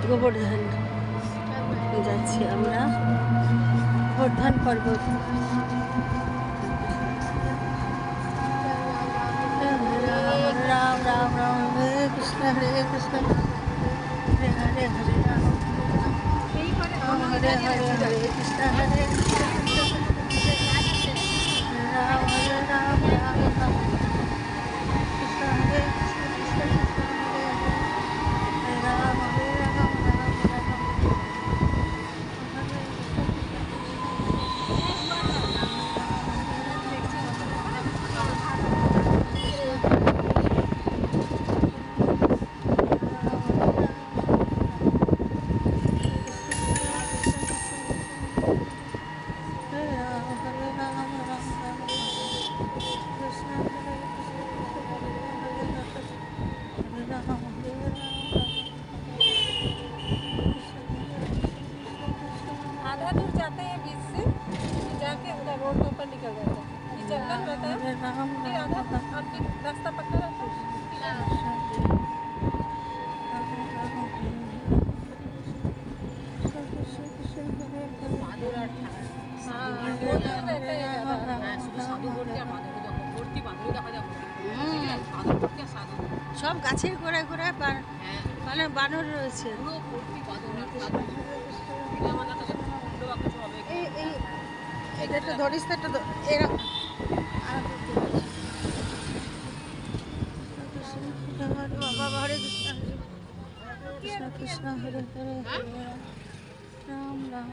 গোবর্ধন যাচ্ছি আমরা, গোবর্ধন পর্বত। রাম রাম রাম হরে কৃষ্ণ হরে হরে হরে রাম হরে হরে হরে কৃষ্ণ হরে রাম হরে রাম রাম রাম কৃষ্ণ হরে কৃষ্ণ হরে রাম হরে রাম রাম রাম आधा दूर जाते हैं बीच से, जाके उधर रोड के ऊपर निकल जाते हैं। ये जंगल रहता है, फिर आधा और फिर रास्ता पक्का रहता है। সব গাছের গোড়ায় গোড়ায় মানে বানর রয়েছে। এটা একটু ধরিস তো, একটু এরকম বাবা হরে কৃষ্ণ কৃষ্ণ কৃষ্ণ হরে হরে হরে রাম রাম